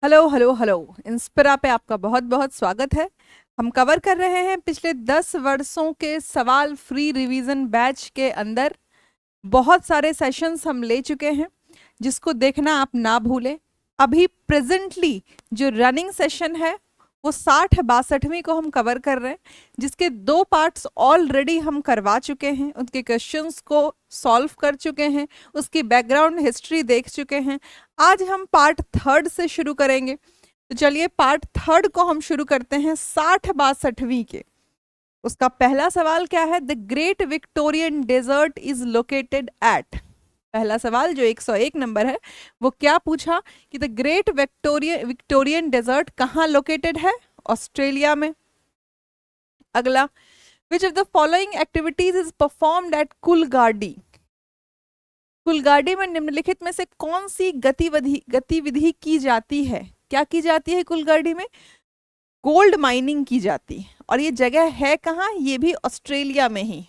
Hello hello hello. Inspira पे आपका बहुत बहुत स्वागत है। हम कवर कर रहे हैं पिछले 10 वर्षों के सवाल फ्री रिवीजन बैच के अंदर। बहुत सारे सेशंस हम ले चुके हैं, जिसको देखना आप ना भूलें। अभी प्रेजेंटली जो रनिंग सेशन है वो 60-62वीं को हम कवर कर रहे हैं, जिसके 2 पार्ट्स ऑलरेडी हम करवा चुके हैं, उनके क्वेश्चंस को सॉल्व कर चुके हैं, उसकी बैकग्राउंड हिस्ट्री देख चुके हैं। आज हम पार्ट थर्ड से शुरू करेंगे। तो चलिए पार्ट थर्ड को हम शुरू करते हैं 60-62वीं के। उसका पहला सवाल क्या है? The great Victorian desert is located at. पहला सवाल जो 101 नंबर है, वो क्या पूछा कि द ग्रेट विक्टोरियन डेजर्ट कहाँ लोकेटेड है? ऑस्ट्रेलिया में। अगला, which of the following activities is performed at Coolgardie. Coolgardie में निम्नलिखित में से कौन सी गतिविधि की जाती है? क्या की जाती है कुलगार्डी में? गोल्ड माइनिंग की जाती है। और ये जगह है कहाँ? ये भी ऑस्ट्रेलिया में ही।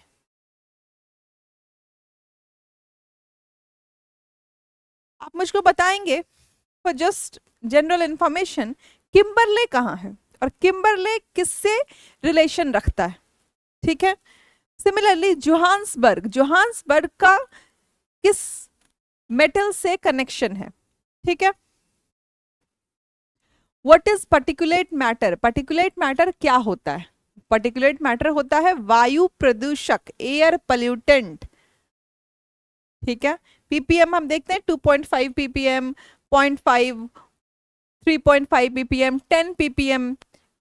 आप मुझको बताएंगे for just general information, Kimberley कहाँ है और किम्बरले किससे रिलेशन रखता है? ठीक है। सिमिलरली जोहान्सबर्ग, जोहान्सबर्ग का किस मेटल से कनेक्शन है? ठीक है। What is particulate matter? Particulate matter क्या होता है? पर्टिकुलेट मैटर होता है वायु प्रदूषक, एयर पोल्यूटेंट। ठीक है। पीपीएम हम देखते हैं 2.5 पीपीएम, 0.5, 3.5 पीपीएम, 10 पीपीएम,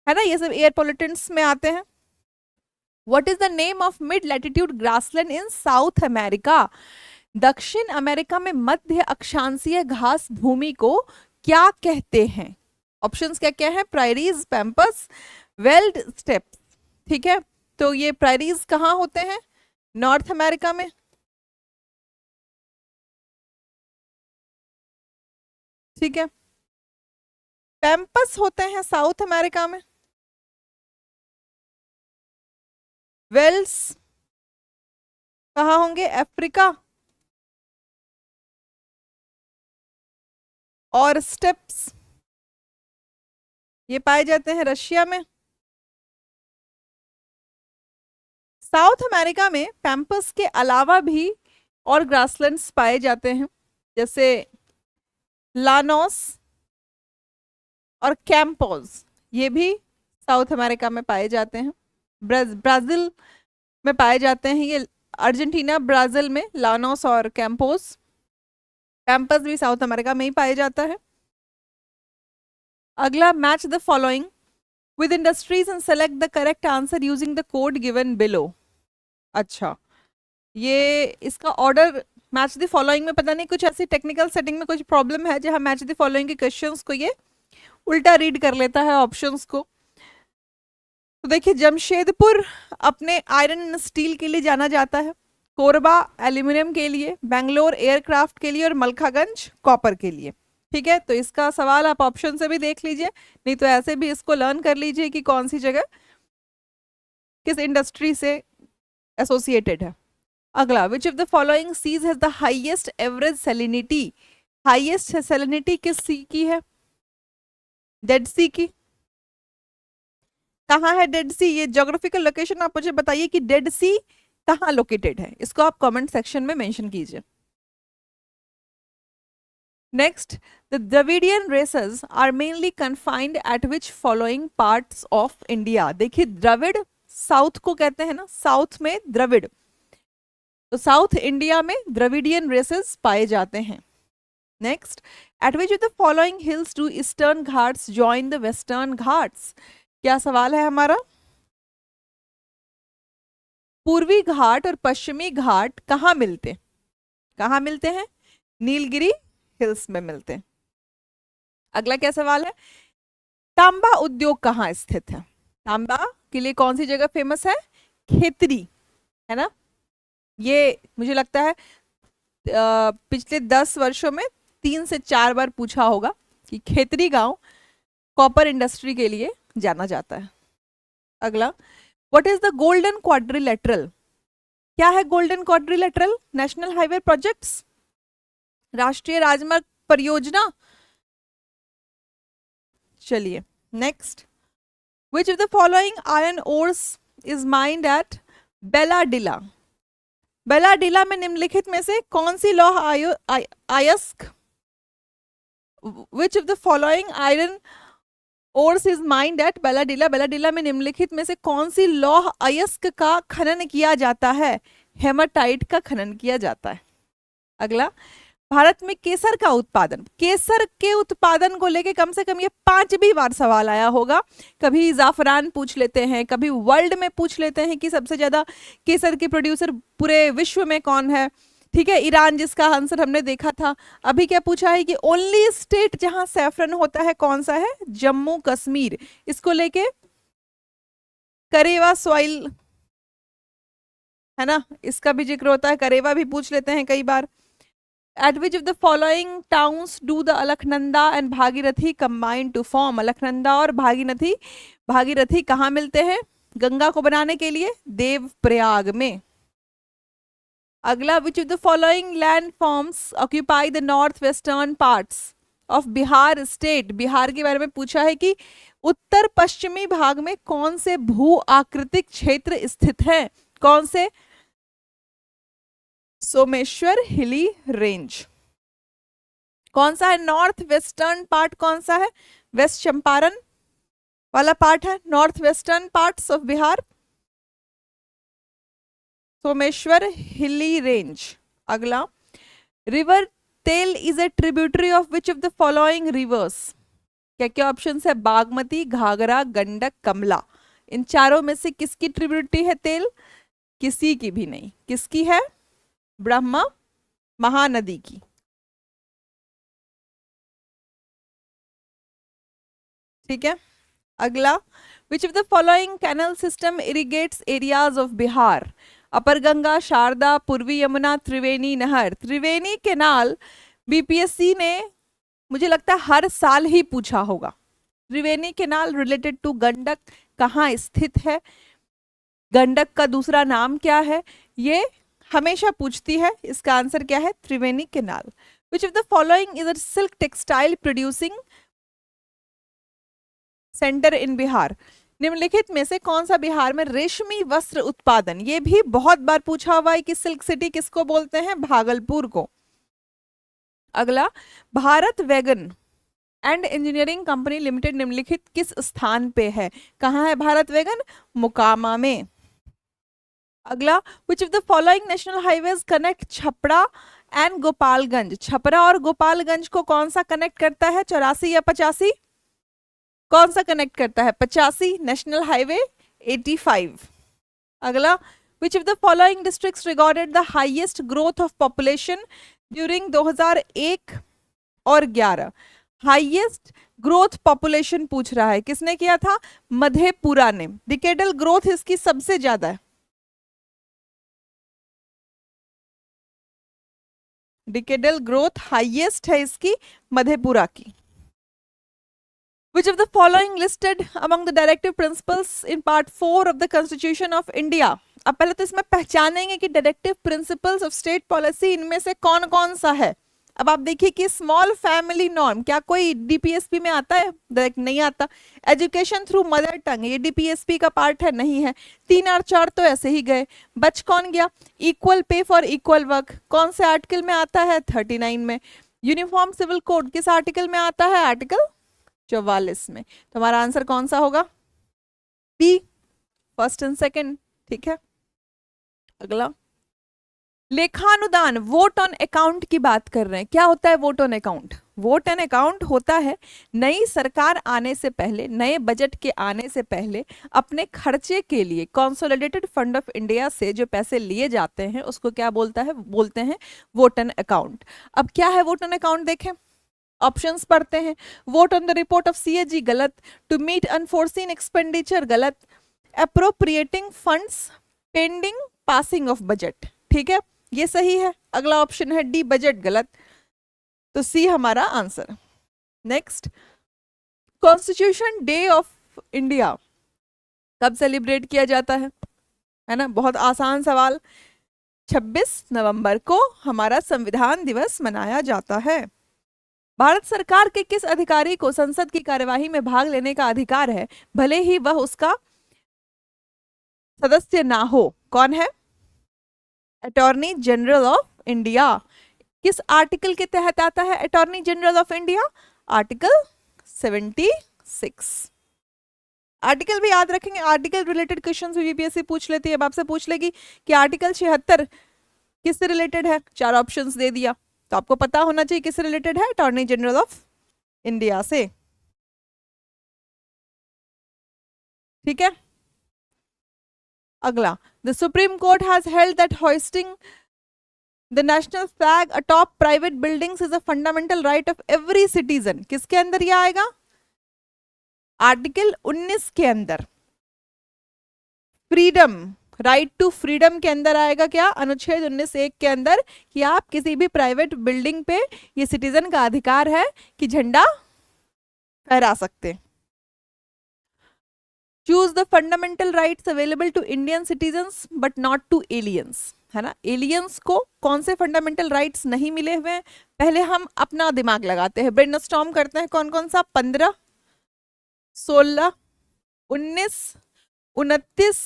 है ना, ये सब एयर पोल्यूटेंट्स में आते हैं। What is the name of mid latitude grassland in south America? दक्षिण अमेरिका में मध्य अक्षांशीय घास भूमि को क्या कहते हैं? ऑप्शंस क्या क्या है? प्रायरीज, पैम्पस, वेल्ड, स्टेप्स। ठीक है। तो ये प्रायरीज कहाँ होते हैं? नॉर्थ अमेरिका में। ठीक है। पैम्पस होते हैं साउथ अमेरिका में। वेल्स कहाँ होंगे? अफ्रीका। और स्टेप्स ये पाए जाते हैं रशिया में। साउथ अमेरिका में पैम्पस के अलावा भी और ग्रासलैंड्स पाए जाते हैं, जैसे लानोस और कैंपोज, ये भी साउथ अमेरिका में पाए जाते हैं। ब्राजील में पाए जाते हैं ये। अर्जेंटीना, ब्राजील में लानोस और कैंपोज। कैंपस भी साउथ अमेरिका में ही पाया जाता है। अगला, match the following with industries and select the correct answer using the code given below. अच्छा, ये इसका ऑर्डर मैच द फॉलोइंग में पता नहीं कुछ ऐसी टेक्निकल सेटिंग में कुछ प्रॉब्लम है, जहां मैच द फॉलोइंग के क्वेश्चंस को ये उल्टा रीड कर लेता है ऑप्शंस को। तो देखिए, जमशेदपुर अपने आयरन एंड स्टील के लिए जाना जाता है, कोरबा एल्यूमिनियम के लिए, बेंगलोर एयरक्राफ्ट के लिए और मलखागंज कॉपर के लिए। ठीक है। तो इसका सवाल आप ऑप्शन से भी देख लीजिए, नहीं तो ऐसे भी इसको लर्न कर लीजिए कि कौन सी जगह किस इंडस्ट्री से एसोसिएटेड है। अगला, which of the following seas has the highest average salinity? Highest salinity किस सी की है? डेड सी की। कहाँ है डेड सी? ये ज्योग्राफिकल लोकेशन आप मुझे बताइए कि डेड सी कहाँ लोकेटेड है, इसको आप कमेंट सेक्शन में मेंशन कीजिए। Next, the Dravidian races are mainly confined at which following parts of India? देखिए, द्रविड़ साउथ को कहते हैं ना, साउथ में द्रविड़, तो साउथ इंडिया में द्रविडियन रेसेस पाए जाते हैं। Next, eight which of the following hills do eastern Ghats join the western Ghats? क्या सवाल है हमारा? पूर्वी घाट और पश्चिमी घाट कहाँ मिलते? कहाँ मिलते हैं? नीलगिरी हिल्स में मिलते हैं। अगला क्या सवाल है? तांबा उद्योग कहाँ स्थित है? तांबा के लिए कौन सी जगह फेमस है? खेतरी, है ना। ये मुझे लगता है पिछले 10 वर्षों में 3 से 4 बार पूछा होगा कि खेतरी गांव कॉपर इंडस्ट्री के लिए जाना जाता है। अगला, what is the golden quadrilateral? क्या है golden quadrilateral? National highway projects, राष्ट्रीय राजमार्ग परियोजना, चलिए next, which of the following iron ores is mined at Bailadila? Bailadila में निम्नलिखित में से कौन सी लौह अयस्क, which of the following iron ores is mined at Bailadila? Bailadila में निम्नलिखित में से कौन सी लौह अयस्क का खनन किया जाता है? हेमाटाइट का खनन किया जाता है। अगला, भारत में केसर का उत्पादन, केसर के उत्पादन को लेके कम से कम ये 5वीं बार सवाल आया होगा। कभी जाफरान पूछ लेते हैं, कभी वर्ल्ड में पूछ लेते हैं कि सबसे ज्यादा केसर के प्रोड्यूसर पूरे विश्व में कौन है। ठीक है, ईरान, जिसका आंसर हमने देखा था। अभी क्या पूछा है कि ओनली स्टेट जहां सैफरन होता है कौन सा है? जम्मू कश्मीर। इसको लेके करेवा सॉइल है ना, इसका भी जिक्र होता है, करेवा भी पूछ लेते हैं कई बार। At which of the following towns do the Alaknanda and Bhagirathi combine to form? Alaknanda और भागीरथी कहाँ मिलते हैं गंगा को बनाने के लिए? देवप्रयाग में। अगला, which of the following land forms occupy the north western parts of Bihar state? Bihar के बारे में पूछा है कि उत्तर पश्चिमी भाग में कौन से भू आकृतिक क्षेत्र स्थित हैं? कौन से? सोमेश्वर हिली रेंज। कौन सा है नॉर्थ वेस्टर्न पार्ट? कौन सा है? वेस्ट चंपारण वाला पार्ट है north western parts of Bihar, Someshwar हिली रेंज। अगला, रिवर तेल is a tributary of which of the following rivers? क्या क्या ऑप्शन है? बागमती, घाघरा, गंडक, कमला। इन चारों में से किसकी ट्रिब्यूटरी है तेल? किसी की भी नहीं। किसकी है? ब्रह्मा महानदी की। ठीक है, अगला, which of the following canal system irrigates areas of Bihar? Upper Ganga, Sharda, पूर्वी यमुना, त्रिवेणी नहर। त्रिवेणी केनाल बीपीएससी ने मुझे लगता है हर साल ही पूछा होगा। त्रिवेणी केनाल रिलेटेड टू गंडक कहाँ स्थित है? गंडक का दूसरा नाम क्या है? ये हमेशा पूछती है। इसका आंसर क्या है? Triveni canal. Which of the following is a silk textile producing centre in Bihar? निम्नलिखित में से कौन सा बिहार में रेशमी वस्त्र उत्पादन? ये भी बहुत बार पूछा हुआ है कि सिल्क सिटी किसको बोलते हैं? भागलपुर को। अगला, Bharat wagon and engineering company limited निम्नलिखित किस स्थान पे है? कहाँ है भारत वैगन? मोकामा में। अगला, which of the following national highways connect Chhapra and Gopalganj? Chhapra और गोपालगंज को कौन सा कनेक्ट करता है? 84 या 85? कौन सा कनेक्ट करता है? 85, नेशनल हाईवे 85। अगला, which of the following districts recorded the highest growth of population during 2001 और 11? हाईएस्ट ग्रोथ पॉपुलेशन पूछ रहा है, किसने किया था? मधेपुरा ने। डिकेडल ग्रोथ इसकी सबसे ज्यादा है, डिकेडल ग्रोथ हाईएस्ट है इसकी मधेपुरा की। Which of the following listed among the directive principles in part 4 of the Constitution of India? अब पहले तो इसमें पहचानेंगे कि directive principles of state policy इनमें से कौन कौन सा है। अब आप देखिए कि स्मॉल फैमिली नॉर्म क्या कोई डीपीएसपी में आता है? डायरेक्ट नहीं आता। एजुकेशन थ्रू मदर टंग, ये डीपीएसपी का पार्ट है? नहीं है। 3 और 4 तो ऐसे ही गए। बच कौन गया? Equal pay for equal work, कौन से आर्टिकल में आता है? 39 में। यूनिफॉर्म सिविल कोड किस आर्टिकल में आता है? आर्टिकल 44 में। तो हमारा आंसर कौन सा होगा? B, first and second. ठीक है, अगला, लेखानुदान, वोट ऑन अकाउंट की बात कर रहे हैं। क्या होता है vote on account? Vote on account होता है नई सरकार आने से पहले, नए बजट के आने से पहले अपने खर्चे के लिए कंसोलिडेटेड फंड ऑफ इंडिया से जो पैसे लिए जाते हैं उसको क्या बोलते हैं वोट ऑन अकाउंट। अब क्या है वोट ऑन अकाउंट? देखें, ऑप्शंस पढ़ते हैं। Vote on the report of CAG, गलत। टू मीट अनफोर्सीन एक्सपेंडिचर, गलत। Appropriating funds pending passing of budget, ठीक है, ये सही है। अगला ऑप्शन है डी, बजट, गलत। तो सी हमारा answer. Next, constitution day of India कब सेलिब्रेट किया जाता है ना? बहुत आसान सवाल। 26 नवंबर को हमारा संविधान दिवस मनाया जाता है। भारत सरकार के किस अधिकारी को संसद की कार्यवाही में भाग लेने का अधिकार है, भले ही वह उसका सदस्य ना हो? कौन है? Attorney general of India. किस आर्टिकल के तहत आता है attorney general of India? Article 76। Article भी याद रखेंगे, आर्टिकल रिलेटेड क्वेश्चंस भी यूपीएससी पूछ लेती है। अब आपसे पूछ लेगी कि आर्टिकल 76 किससे रिलेटेड है, 4 ऑप्शंस दे दिया, तो आपको पता होना चाहिए किससे रिलेटेड है, अटॉर्नी जनरल ऑफ इंडिया से। ठीक है, अगला, the supreme court has held that hoisting the national flag atop private buildings is a fundamental right of every citizen. किसके अंदर यह आएगा? आर्टिकल 19 के अंदर। फ्रीडम, राइट टू फ्रीडम के अंदर आएगा क्या? अनुच्छेद 19(1) के अंदर, कि आप किसी भी प्राइवेट बिल्डिंग पे ये सिटीजन का अधिकार है कि झंडा फहरा सकते। Choose the fundamental rights available to Indian citizens but not to aliens, है ना। एलियंस को कौन से फंडामेंटल राइट्स नहीं मिले हुए हैं? पहले हम अपना दिमाग लगाते हैं, ब्रेनस्टॉर्म करते हैं, कौन कौन सा? 15, 16, 19, 29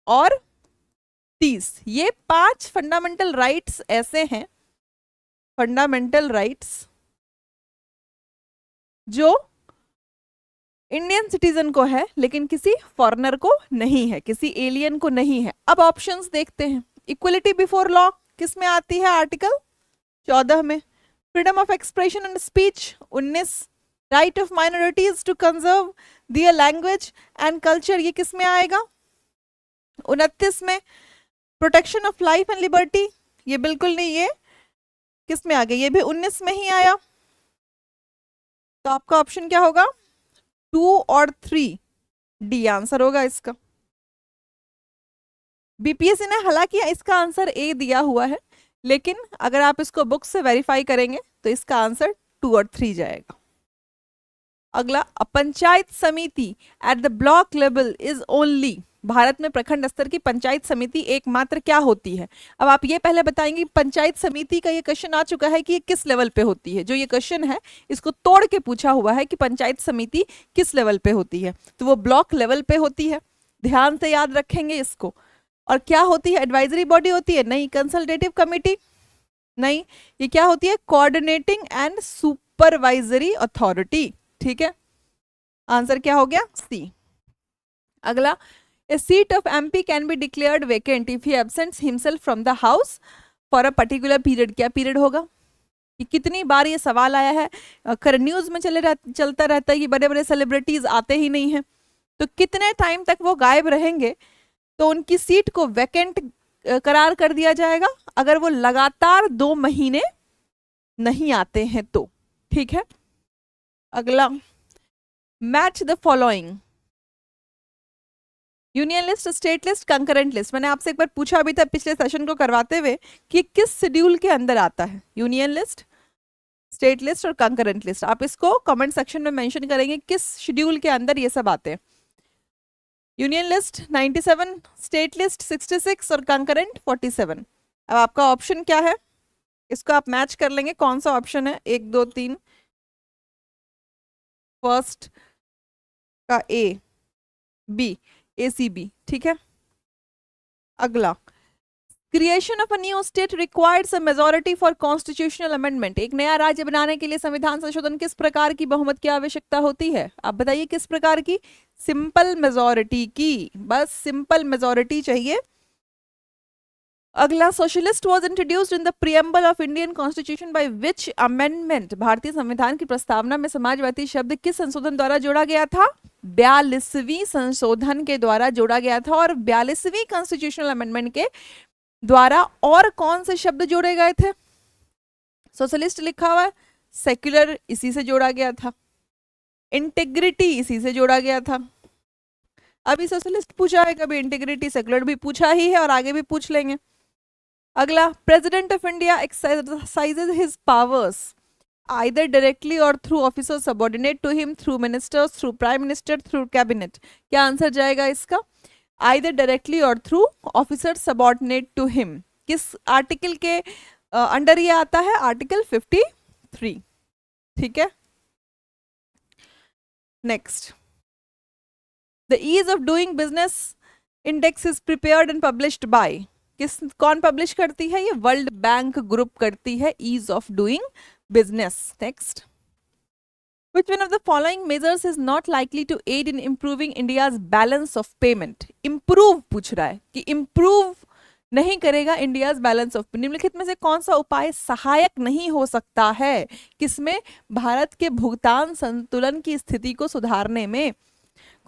और 30। ये 5 फंडामेंटल राइट्स ऐसे हैं, फंडामेंटल राइट्स जो इंडियन सिटीजन को है लेकिन किसी फॉरेनर को नहीं है, किसी एलियन को नहीं है। अब ऑप्शंस देखते हैं। इक्वलिटी बिफोर लॉ किस में आती है? आर्टिकल 14 में। Freedom of expression and speech 19। Right of minorities to conserve their language and culture, ये किस में आएगा? 29 में। Protection of life and liberty, ये बिल्कुल नहीं, ये किस में आ गया? ये भी 19 में ही आया। तो आपका ऑप्शन क्या होगा? 2 और 3, डी आंसर होगा इसका। बीपीएससी ने हालांकि इसका आंसर ए दिया हुआ है, लेकिन अगर आप इसको बुक से वेरीफाई करेंगे तो इसका आंसर 2 और 3 जाएगा। अगला, अ पंचायत समिति at the block level is only, Bharat में प्रखंड स्तर की पंचायत समिति एकमात्र क्या होती है? अब आप ये पहले बताएंगे, पंचायत समिति का ये क्वेश्चन आ चुका है कि ये किस लेवल पे होती है। जो ये क्वेश्चन है इसको तोड़ के पूछा हुआ है कि पंचायत समिति किस लेवल पे होती है, तो वो ब्लॉक लेवल पे होती है। ध्यान से याद रखेंगे इसको। और क्या होती है? एडवाइजरी बॉडी होती है? नहीं। Consultative committee? नहीं। ये क्या होती है? Coordinating and supervisory authority. ठीक है, आंसर क्या हो गया? सी। अगला, a seat of MP can be declared vacant if he absents himself from the house for a particular period। क्या पीरियड होगा? कि कितनी बार ये सवाल आया है, न्यूज में चलता रहता है कि बड़े बड़े सेलिब्रिटीज आते ही नहीं हैं, तो कितने टाइम तक वो गायब रहेंगे तो उनकी सीट को वैकेंट करार कर दिया जाएगा, अगर वो लगातार 2 महीने नहीं आते हैं तो। ठीक है, अगला, match the following, union list, state list, concurrent list. मैंने आपसे एक बार पूछा भी था पिछले सेशन को करवाते हुए कि किस शेड्यूल के अंदर आता है, यूनियन लिस्ट, स्टेट लिस्ट और कंकरेंट लिस्ट। आप इसको कमेंट सेक्शन में मेंशन करेंगे किस शेड्यूल के अंदर ये सब आते हैं। यूनियन लिस्ट 97, स्टेट लिस्ट 66 और कंकरेंट 47। अब आपका ऑप्शन क्या है, इसको आप मैच कर लेंगे, कौन सा ऑप्शन है? 1 2 3, फर्स्ट का ए, बी, ACB। ठीक है, अगला, creation of a new state requires a majority for constitutional amendment. एक नया राज्य बनाने के लिए संविधान संशोधन किस प्रकार की बहुमत की आवश्यकता होती है? आप बताइए किस प्रकार की? सिंपल मेजॉरिटी की, बस सिंपल मेजॉरिटी चाहिए। अगला, socialist was introduced in the preamble of Indian constitution by which amendment. भारतीय संविधान की प्रस्तावना में समाजवादी शब्द किस संशोधन द्वारा जोड़ा गया था? 42वीं संशोधन के द्वारा जोड़ा गया था। और 42वीं कॉन्स्टिट्यूशनल अमेंडमेंट के द्वारा और कौन से शब्द जोड़े गए थे? सोशलिस्ट लिखा हुआ है, सेक्युलर इसी से जोड़ा गया था, इंटीग्रिटी इसी से जोड़ा गया था। अभी सोशलिस्ट पूछा है, कभी इंटीग्रिटी, सेक्युलर भी पूछा ही है और आगे भी पूछ लेंगे। अगला, president of India exercises his powers either directly or through officers subordinate to him, through ministers, through prime minister, through cabinet। क्या आंसर जाएगा इसका? either directly or through officers subordinate to him। किस आर्टिकल के under ये आता है? Article 53। ठीक है। Next, the ease of doing business index is prepared and published by, कौन पब्लिश करती है? ये वर्ल्ड बैंक ग्रुप करती है ease of doing business. Next, which one of the following measures is not likely to aid in improving India's balance of payment? improve पूछ रहा है कि improve नहीं करेगा इंडियाज बैलेंस ऑफ, निम्नलिखित में से कौन सा उपाय सहायक नहीं हो सकता है? किसमें? भारत के भुगतान संतुलन की स्थिति को सुधारने में।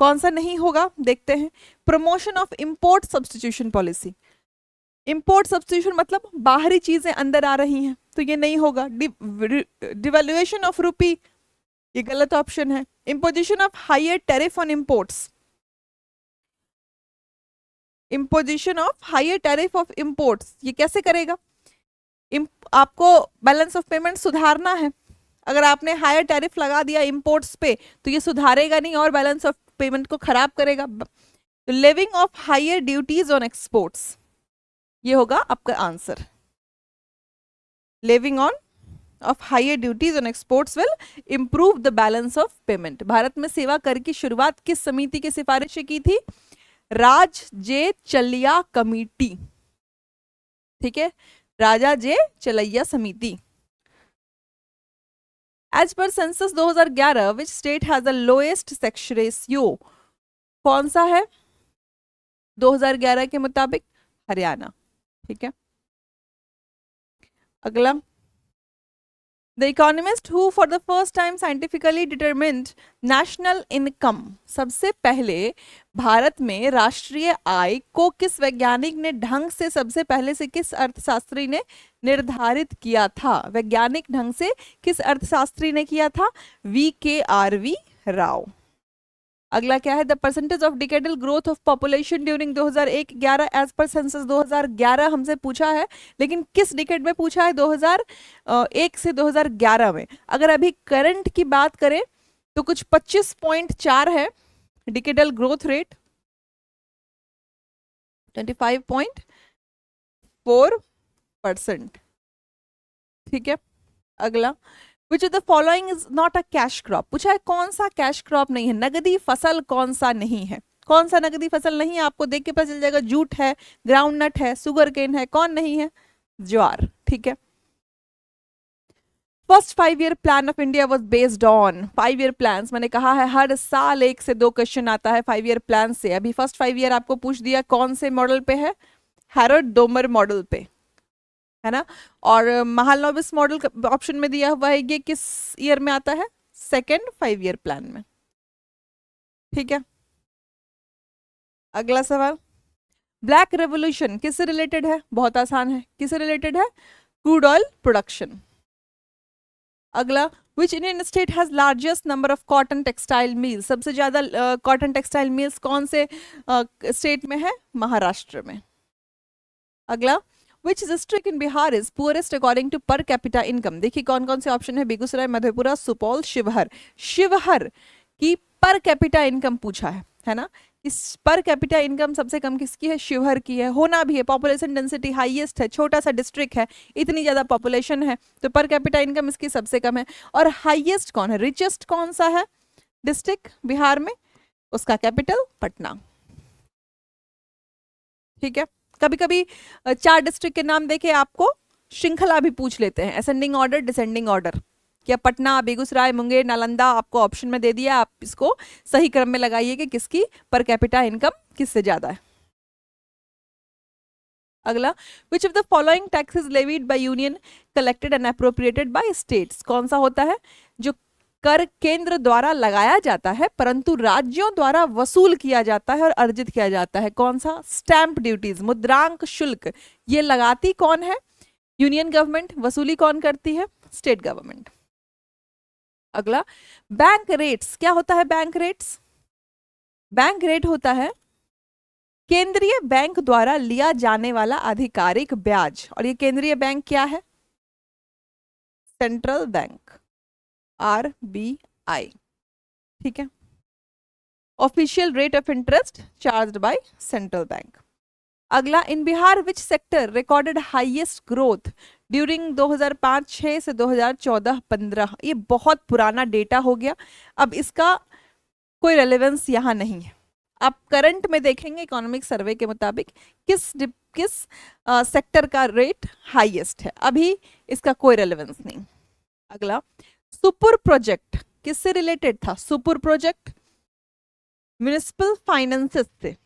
कौन सा नहीं होगा? देखते हैं। Promotion of import substitution policy, import substitution मतलब बाहरी चीजें अंदर आ रही हैं, तो ये नहीं होगा। डिवैल्यूएशन ऑफ रूपी, ये गलत ऑप्शन है। Imposition of higher tariff on imports, imposition of higher tariff of imports, ये कैसे करेगा? आपको बैलेंस ऑफ पेमेंट सुधारना है, अगर आपने हायर टैरिफ लगा दिया इंपोर्ट्स पे तो ये सुधारेगा नहीं और बैलेंस ऑफ पेमेंट को खराब करेगा। Levying of higher duties on exports, ये होगा आपका answer. Levying on of higher duties on exports will improve the balance of payment। Bharat में सेवा कर की शुरुआत किस समिति की सिफारिश से की थी? राज जे चलिया कमेटी, ठीक है, राजा जे चलैया समिति। As per census 2011 which state has the lowest sex ratio, कौन सा है 2011 के मुताबिक? हरियाणा, ठीक है। अगला, The economist who for the first time scientifically determined national income, सबसे पहले भारत में राष्ट्रीय आय को किस वैज्ञानिक ने ढंग से, सबसे पहले से किस अर्थशास्त्री ने निर्धारित किया था? वैज्ञानिक ढंग से किस अर्थशास्त्री ने किया था? VKRV राव। अगला क्या है? The percentage of decadal growth of population during 2001-11 as per census 2011 हमसे पूछा है, लेकिन किस डिकेड में पूछा है? 2001 से 2011 में। अगर अभी करंट की बात करें तो कुछ 25.4 है डिकेडल ग्रोथ रेट, 25.4%, ठीक है। अगला, Which of the following is not a cash crop? पूछा है कौन सा कैश क्रॉप नहीं है, नगदी फसल कौन सा नहीं है? कौन सा नगदी फसल नहीं है? आपको देख के पता चल जाएगा। जूट है, ग्राउंड नट है, सुगर केन है, कौन नहीं है? ज्वार, ठीक है। First 5 year plan of India was based on, 5 year plan मैंने कहा है हर साल 1 से 2 क्वेश्चन आता है 5 ईयर प्लान से। अभी फर्स्ट 5 ईयर आपको पूछ दिया कौन से मॉडल पे है? हैरोल्ड डोमर मॉडल पे, है ना। और महालनोबिस मॉडल ऑप्शन में दिया हुआ है, ये किस ईयर में आता है? सेकेंड 5 ईयर प्लान में, ठीक है। अगला सवाल, ब्लैक रेवोल्यूशन किससे रिलेटेड है? बहुत आसान है, किससे रिलेटेड है? Crude oil production. अगला, which Indian state has largest number of cotton textile mills, सबसे ज्यादा कॉटन टेक्सटाइल मिल्स कौन से स्टेट में है? महाराष्ट्र में। अगला, Which district in Bihar is poorest according to per capita income? देखिए कौन कौन से ऑप्शन है? बेगूसराय, मधेपुरा, सुपौल, शिवहर। शिवहर की पर कैपिटा इनकम पूछा है ना। इस पर कैपिटा इनकम सबसे कम किसकी है? शिवहर की है। होना भी है, पॉपुलेशन डेंसिटी हाईएस्ट है, छोटा सा डिस्ट्रिक्ट है, इतनी ज्यादा पॉपुलेशन है तो पर कैपिटा इनकम इसकी सबसे कम है। और हाईएस्ट कौन है, रिचेस्ट कौन सा है डिस्ट्रिक्ट बिहार में? उसका कैपिटल पटना, ठीक है। कभी कभी 4 डिस्ट्रिक्ट के नाम देके आपको श्रृंखला भी पूछ लेते हैं, असेंडिंग ऑर्डर, डिसेंडिंग ऑर्डर। क्या पटना, बेगूसराय, मुंगेर, नालंदा आपको ऑप्शन में दे दिया, आप इसको सही क्रम में लगाइए कि किसकी पर कैपिटा इनकम किससे ज्यादा है। अगला, which of the following taxes levied by union collected and appropriated by states, कौन सा होता है जो कर केंद्र द्वारा लगाया जाता है परंतु राज्यों द्वारा वसूल किया जाता है और अर्जित किया जाता है? कौन सा? स्टैंप ड्यूटीज, मुद्रांक शुल्क, ये लगाती कौन है? Union government. वसूली कौन करती है? State government. अगला, बैंक रेट्स, क्या होता है बैंक रेट्स? बैंक रेट होता है केंद्रीय बैंक द्वारा लिया जाने वाला आधिकारिक ब्याज, और ये केंद्रीय बैंक क्या है? सेंट्रल बैंक, RBI, ठीक है। Official rate of interest charged by central bank. अगला, in Bihar which sector recorded highest growth during 2005-6 से 2014-15, ये बहुत पुराना डेटा हो गया, अब इसका कोई रेलेवेंस यहाँ नहीं है। आप करंट में देखेंगे इकोनॉमिक सर्वे के मुताबिक किस सेक्टर का रेट हाईएस्ट है, अभी इसका कोई रेलेवेंस नहीं। अगला, सुपुर प्रोजेक्ट किससे रिलेटेड था? सुपुर प्रोजेक्ट म्युनिसिपल फाइनेंसेस से,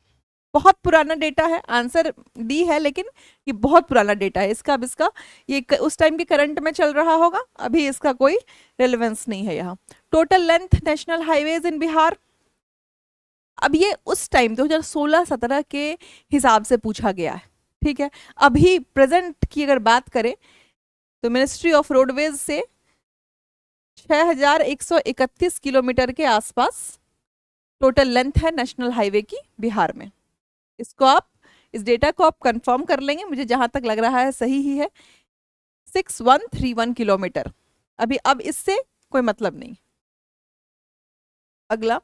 बहुत पुराना डेटा है, आंसर डी है, लेकिन ये बहुत पुराना डेटा है इसका। अब इसका ये उस टाइम के करंट में चल रहा होगा, अभी इसका कोई रेलेवेंस नहीं है यहाँ। टोटल लेंथ नेशनल हाईवेज इन बिहार, अब ये उस टाइम 2016-17 के हिसाब से पूछा गया है, ठीक है। अभी प्रेजेंट की अगर बात करें तो मिनिस्ट्री ऑफ रोडवेज से 6131 किलोमीटर के आसपास टोटल लेंथ है नेशनल हाईवे की बिहार में। इसको आप, इस डेटा को आप कंफर्म कर लेंगे, मुझे जहां तक लग रहा है सही ही है, 6131 किलोमीटर। अभी अब इससे कोई मतलब नहीं। अगला,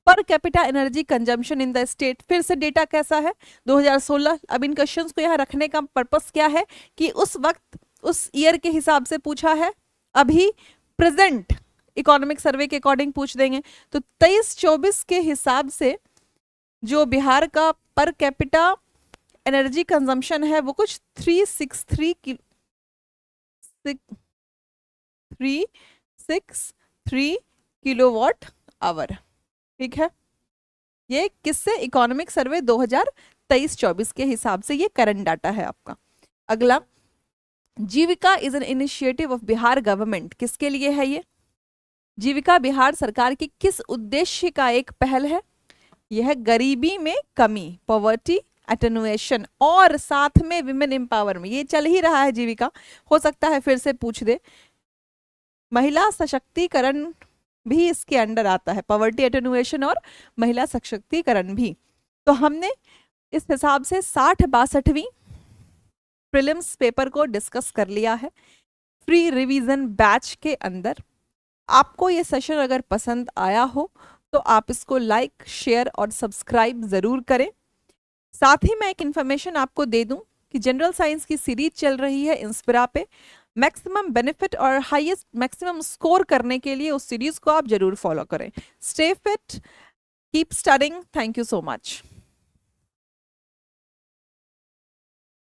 per capita energy consumption in the state, फिर से डेटा कैसा है 2016। अब इन क्वेश्चंस को यहाँ रखने का पर्पस क्या है कि उस वक्त उस ईयर के हिसाब से पूछा है, अभी प्रेजेंट इकोनॉमिक सर्वे के अकॉर्डिंग पूछ देंगे। तो 23-24 के हिसाब से जो बिहार का पर कैपिटा एनर्जी कंजम्पशन है वो कुछ 363 किलोवाट आवर, ठीक है। ये किससे? इकोनॉमिक सर्वे 2023-24 के हिसाब से, ये करंट डाटा है आपका। अगला, Jeevika is an initiative of Bihar government, किसके लिए है ये? जीविका बिहार सरकार की किस उद्देश्य का एक पहल है? यह गरीबी में कमी, पॉवर्टी एटेनुएशन, और साथ में विमेन एम्पावरमेंट, ये चल ही रहा है जीविका, हो सकता है फिर से पूछ दे। महिला सशक्तिकरण भी इसके अंडर आता है, पॉवर्टी एटेनुएशन और महिला सशक्तिकरण भी। तो हमने इस हिसाब से 60-62वीं प्रीलिम्स पेपर को डिस्कस कर लिया है फ्री रिवीजन बैच के अंदर। आपको ये सेशन अगर पसंद आया हो तो आप इसको लाइक, शेयर और सब्सक्राइब ज़रूर करें। साथ ही मैं एक इन्फॉर्मेशन आपको दे दूं कि जनरल साइंस की सीरीज चल रही है इंस्पिरा पे, मैक्सिमम बेनिफिट और हाईएस्ट मैक्सिमम स्कोर करने के लिए उस सीरीज को आप जरूर फॉलो करें। Stay fit, keep studying, thank you so much.